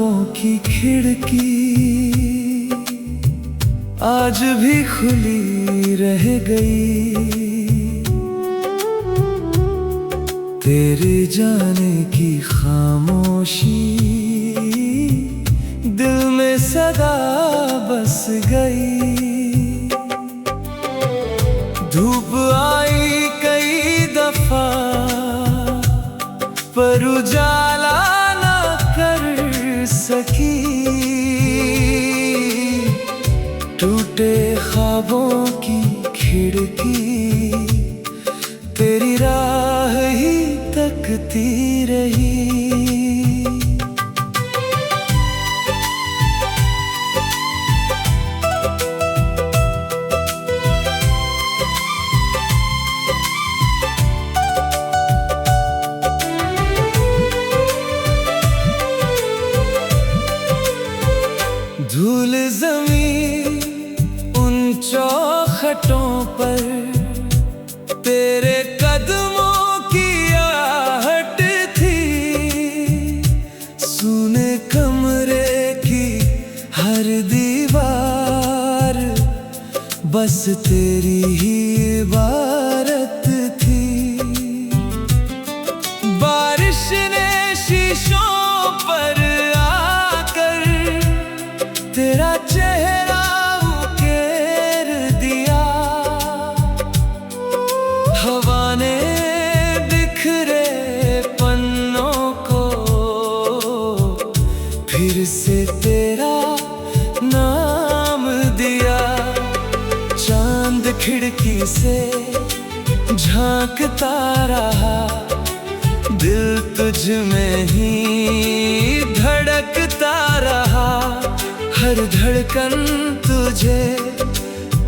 ख्वाबों की खिड़की आज भी खुली रह गई। तेरे जाने की खामोशी दिल में सदा बस गई। धूप आई कई दफा पर उजाला ना कर सकी। टूटे ख्वाबों की खिड़की तेरी राह ही तकती रही। धूल ज़मीं उन चौखटों पर तेरे कदमों की आहट थी। सूने कमरे की हर दीवार बस तेरी ही इबारत थी। बारिश ने शीशों पर तेरा चेहरा उकेर दिया। हवा ने बिखरे पन्नों को फिर से तेरा नाम दिया। चांद खिड़की से झांकता रहा, दिल तुझ में ही धड़कता रहा। हर धड़कन तुझे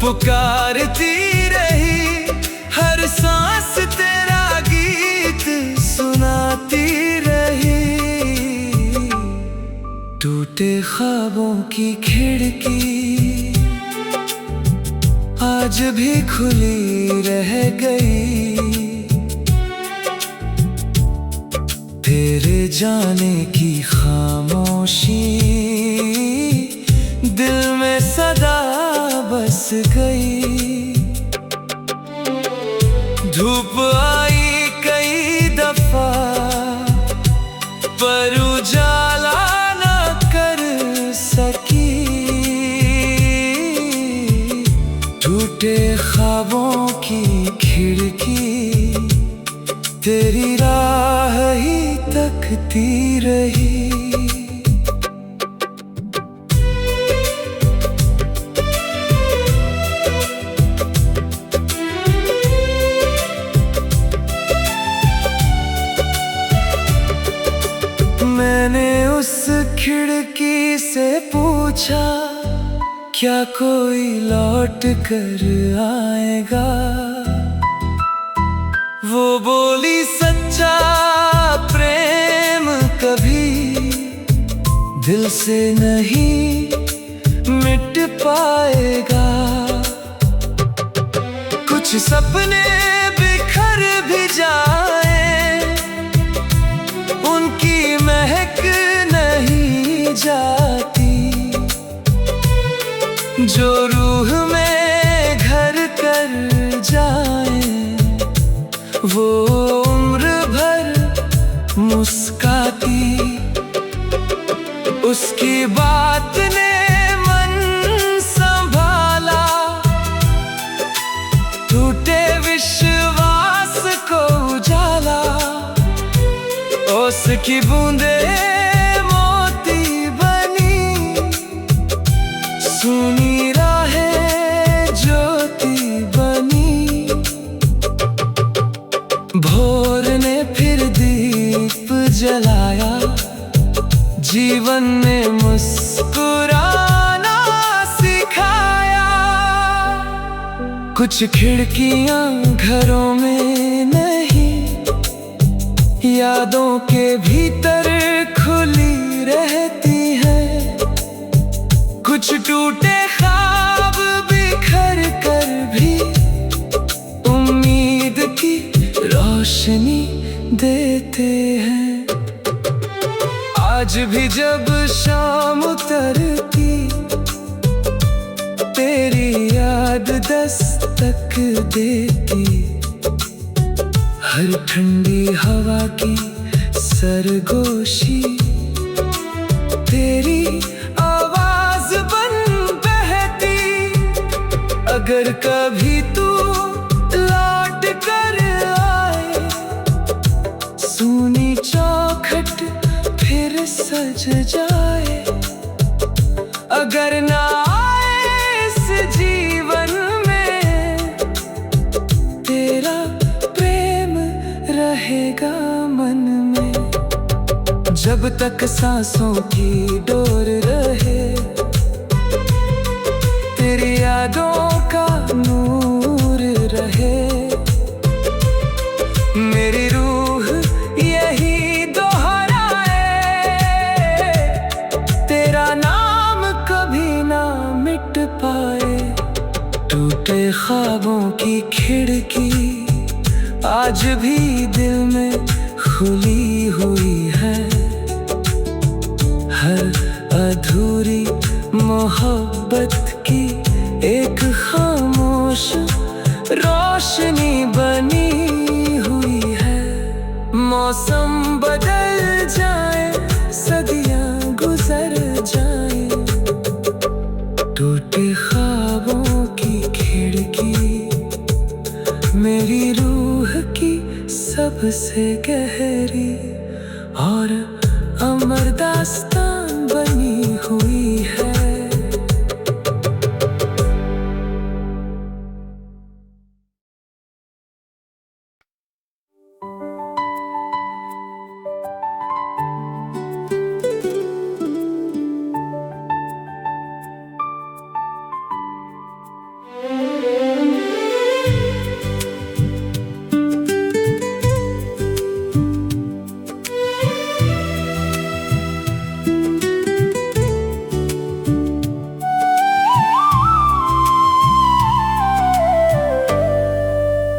पुकारती रही, हर सांस तेरा गीत सुनाती रही। टूटे ख्वाबों की खिड़की आज भी खुली रह गई। तेरे जाने की खामोशी दिल में सदा बस गई। धूप आई कई दफा पर उजाला ना कर सकी। टूटे ख्वाबों की खिड़की तेरी राह ही तकती रही। मैंने उस खिड़की से पूछा, क्या कोई लौट कर आएगा? वो बोली, सच्चा प्रेम कभी दिल से नहीं मिट पाएगा। कुछ सपने बिखर भी जाए, उनकी महक नहीं जाती। जो रूह में घर कर जाए, वो उम्र भर मुस्काती। उसकी बात ने मन संभाला, टूटे विश्वास को उजाला। उसकी बूंदे मोती बनी, सुनी राहें ज्योति बनी। भोर ने फिर दीप जलाया, जीवन ने मुस्कुराना सिखाया। कुछ खिड़कियां घरों में नहीं, यादों के भीतर खुली रहती हैं। कुछ टूटे ख्वाब बिखर कर भी उम्मीद की रोशनी देते हैं। आज आज भी जब शाम उतरती तेरी याद दस्तक देती, हर ठंडी हवा की सरगोशी तेरी आवाज बन बहती। अगर कभी तू लौट कर आए, सूनी चौखट फिर सज जाए। अगर ना आए इस जीवन में, तेरा प्रेम रहेगा मन में। जब तक सांसों की डोर रहे, तेरी यादों का नूर रहे। मेरी रूह यही दोहराए, तेरा नाम कभी ना मिट पाए। टूटे ख्वाबों की खिड़की आज भी दिल में खुली हुई है। हर अधूरी मोहब्बत की एक खामोश रोशनी बनी हुई है। मौसम बदल जाए, सदियां गुजर जाए, टूटे ख्वाबों की खिड़की मेरी रूह की सबसे गहरी और अमर दास्तान बनी हुई है।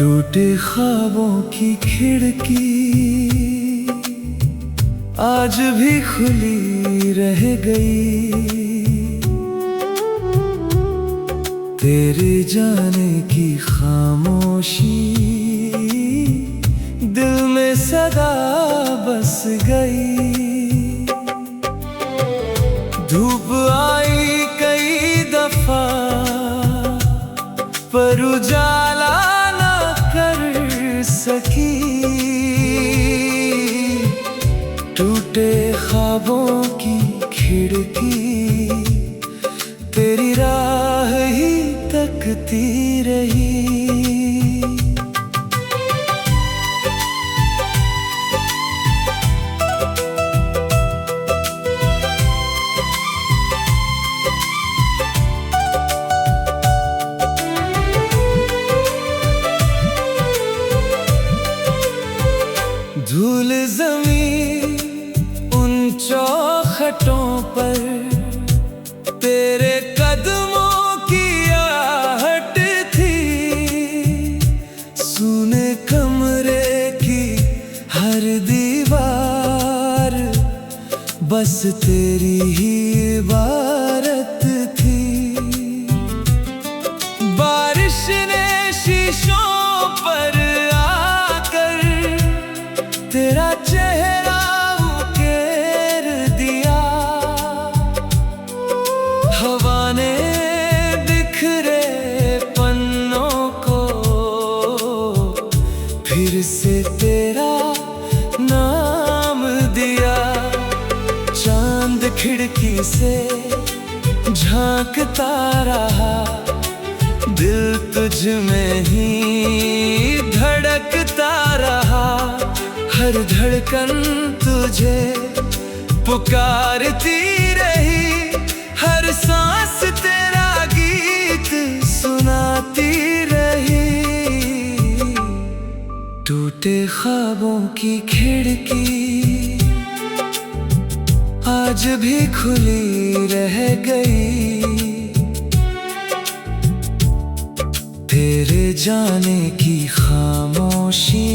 टूटे ख्वाबों की खिड़की आज भी खुली रह गई। तेरे जाने की खामोशी दिल में सदा बस गई। धूप आई कई दफा पर उजाला सकी। टूटे ख्वाबों की खिड़की तेरी राह ही तकती रही। धूल ज़मीं उन चौखटों पर तेरे कदमों की आहट थी। सूने कमरे की हर दीवार बस तेरी ही इबारत थी। बारिश ने शीशों पर तेरा चेहरा उकेर दिया। हवा ने बिखरे पन्नों को फिर से तेरा नाम दिया। चांद खिड़की से झांकता रहा, दिल तुझ में ही धड़कता रहा। हर धड़कन तुझे पुकारती रही, हर सांस तेरा गीत सुनाती रही। टूटे ख्वाबों की खिड़की आज भी खुली रह गई। तेरे जाने की खामोशी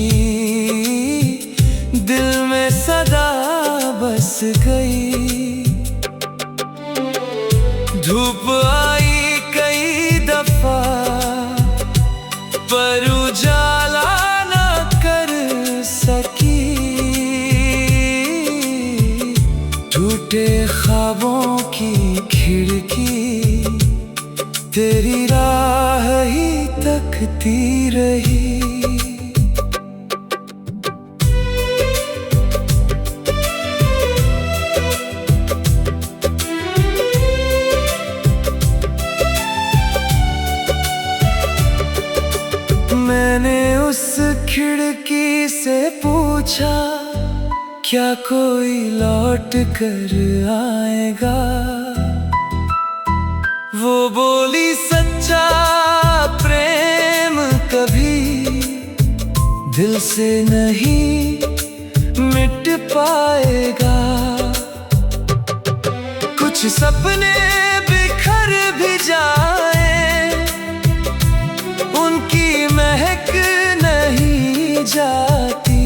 दिल में सदा बस गई। धूप आई कई दफा पर उजाला न कर सकी। टूटे ख्वाबों की खिड़की तेरी राह ही तकती रही। मैंने उस खिड़की से पूछा क्या कोई लौट कर आएगा। वो बोली सच्चा प्रेम कभी दिल से नहीं मिट पाएगा। कुछ सपने बिखर भी जाए उनकी महक नहीं जाती।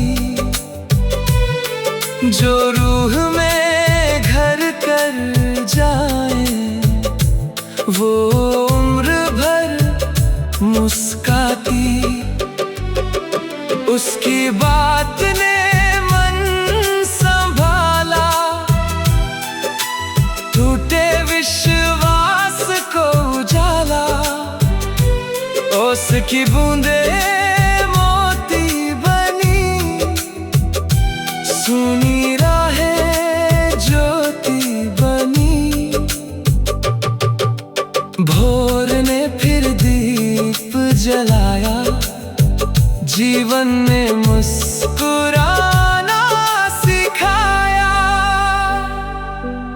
जो रूह में घर कर जाए वो उम्र भर मुस्काती। उसकी बात ने मन संभाला, टूटे विश्वास को उजाला। उसकी बूंदे मोती बनी, सुनी राहें ज्योति बनी। भोर ने फिर दीप जलाया, जीवन ने मुस्कुराना सिखाया।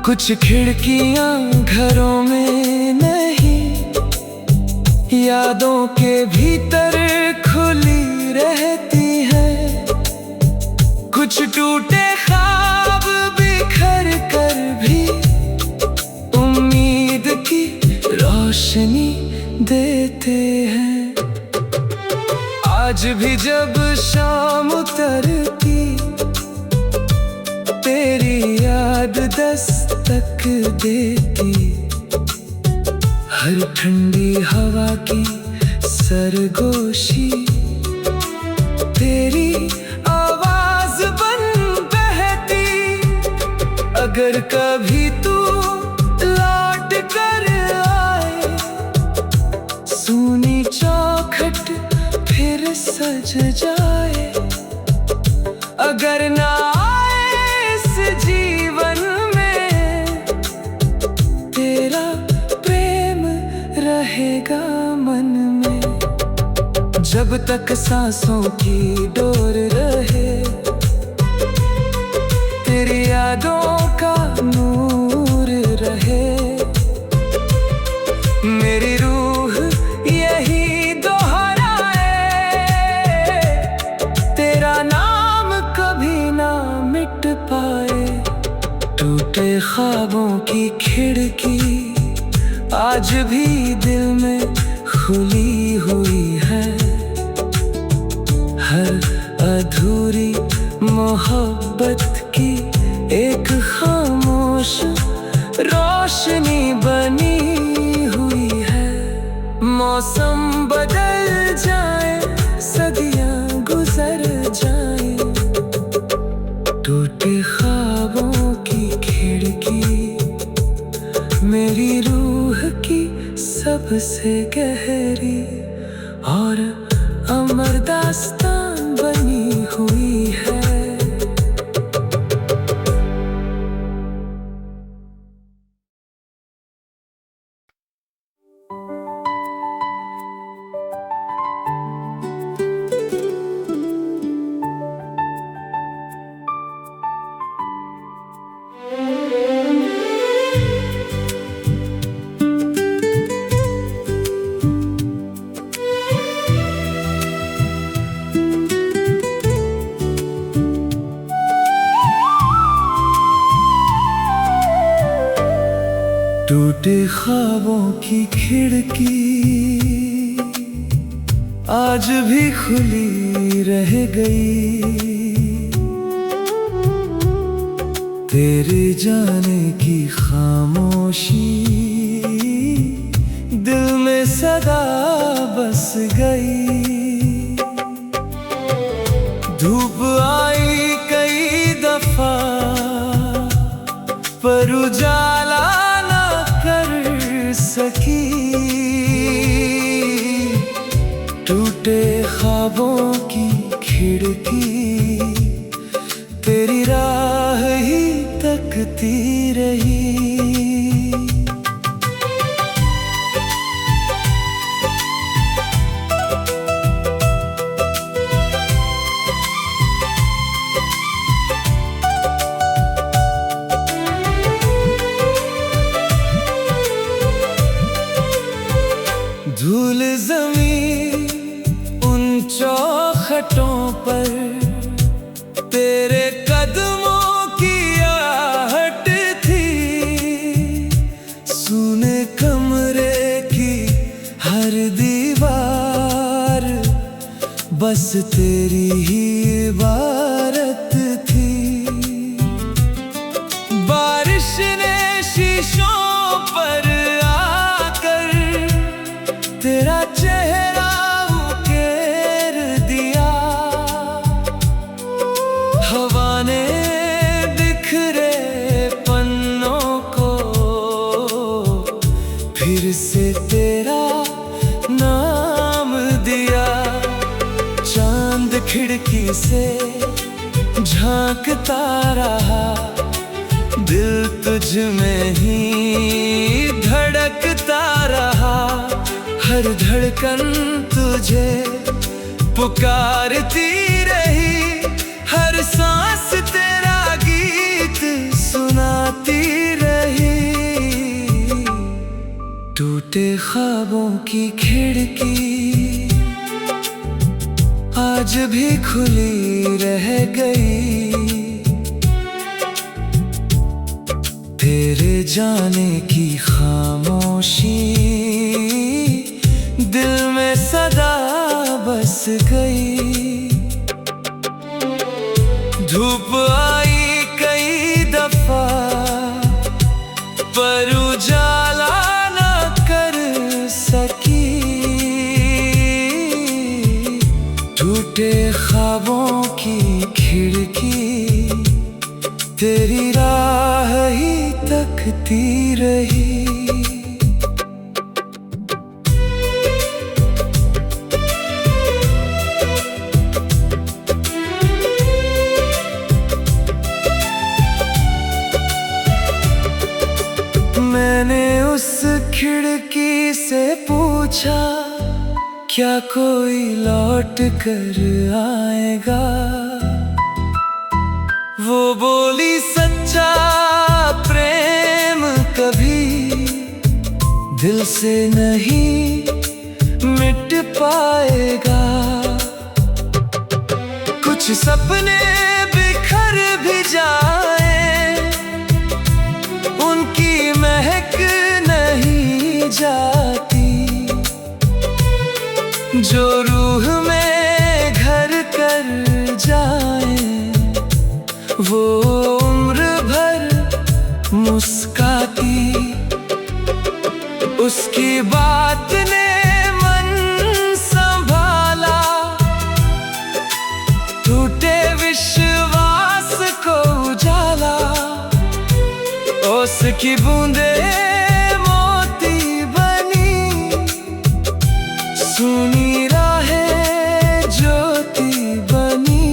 कुछ खिड़कियां घरों में नहीं, यादों के भीतर खुली रहती हैं। कुछ टूटे ख्वाब बिखर कर भी उम्मीद की रोशनी देते हैं। आज भी जब शाम उतरती तेरी याद दस्तक देती। हर ठंडी हवा की सरगोशी तेरी आवाज बन बहती। अगर कभी तू लौट कर आए, सूनी चौखट फिर सज जाए। अगर ना आए इस जीवन में, तेरा प्रेम रहेगा मन में। जब तक सांसों की डोर रहे, तेरी यादों का नूर रहे। मेरी रूह यही दोहराए, तेरा नाम कभी ना मिट पाए। टूटे ख्वाबों की खिड़की आज भी दिल में खुली हुई है। हर अधूरी मोहब्बत की एक खामोश रोशनी बनी हुई है। मौसम बदल जाए, सदियां गुजर जाए, टूटे ख्वाबों की खिड़की मेरी रूह की सबसे गहरी और अमर दास्तान बनी हुई है। टूटे ख्वाबों की खिड़की आज भी खुली रह गई। तेरे जाने की खामोशी की, टूटे ख्वाबों की खिड़की, तेरी राह ही तकती रही। धूल ज़मीं उन चौखटों पर, तेरे कदमों की आहट थी। सूने कमरे की हर दीवार बस तेरी ही इबारत थी। बारिश ने शीशों पर तेरा चेहरा उकेर दिया। हवा ने बिखरे पन्नों को फिर से तेरा नाम दिया। चांद खिड़की से झांकता रहा, दिल तुझ में ही धड़कता रहा। हर धड़कन तुझे पुकारती रही, हर सांस तेरा गीत सुनाती रही। टूटे ख्वाबों की खिड़की आज भी खुली रह गई, तेरे जाने की खामोशी दिल में सदा बस गई। धूप आई कई दफा पर उजाला न कर सकी। टूटे ख्वाबों की खिड़की, तेरी राह ही तकती रही। मैंने उस खिड़की से पूछा, क्या कोई लौट कर आएगा? वो बोली, सच्चा प्रेम कभी दिल से नहीं मिट पाएगा। कुछ सपने बिखर भी जाए, उनकी महक नहीं जाती। जो रूह में घर कर जाए, वो उम्र भर मुस्काती। उसकी बात ने मन संभाला, टूटे विश्वास को उजाला। उसकी बूंदे मोती बनी, सुनी राहें ज्योति बनी।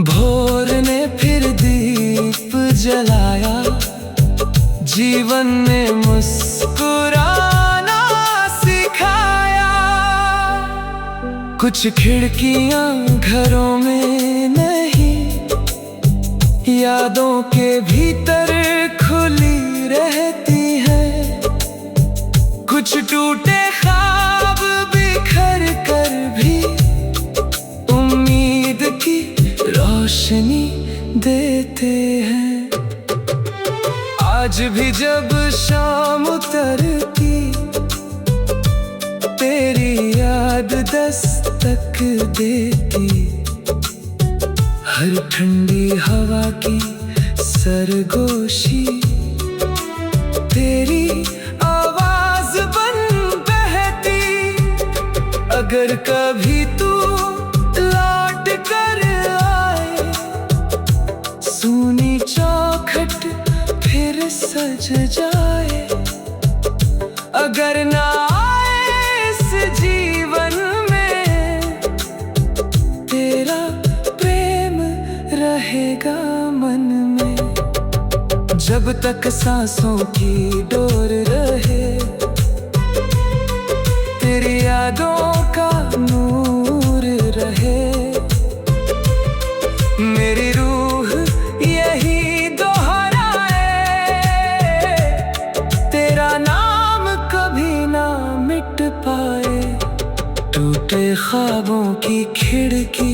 भोर ने फिर दीप जलाया, जीवन ने मुस्कुराना सिखाया। कुछ खिड़कियां घरों में नहीं, यादों के भीतर खुली रहती हैं। कुछ टूटे ख्वाब बिखर कर भी उम्मीद की रोशनी देते हैं। आज भी जब शाम उतरती, तेरी याद दस्तक देती। हर ठंडी हवा की सरगोशी तेरी आवाज बन बहती। अगर कभी तू लौट कर आए, सूनी चौखट फिर सज जाए। मगर ना आए इस जीवन में, तेरा प्रेम रहेगा मन में। जब तक सांसों की डोर रहे, तेरी यादों का नूर रहे। मेरी रूह यही दोहराए, तेरा नाम कभी ना मिट पाए। टूटे ख्वाबों की खिड़की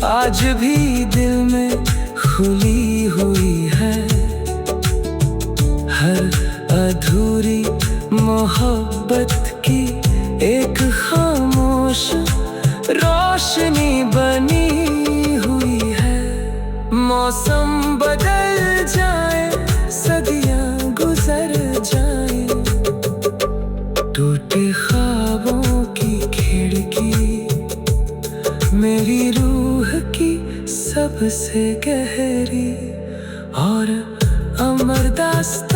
आज भी दिल में खुली हुई है। हर अधूरी मोहब्बत की एक खामोश रोशनी बनी हुई है। मौसम बदल जाए, सदियां गुजर जाए, टूटे ख्वाबों की खिड़की मेरी रूह की सबसे गहरी और अमर दास्तां।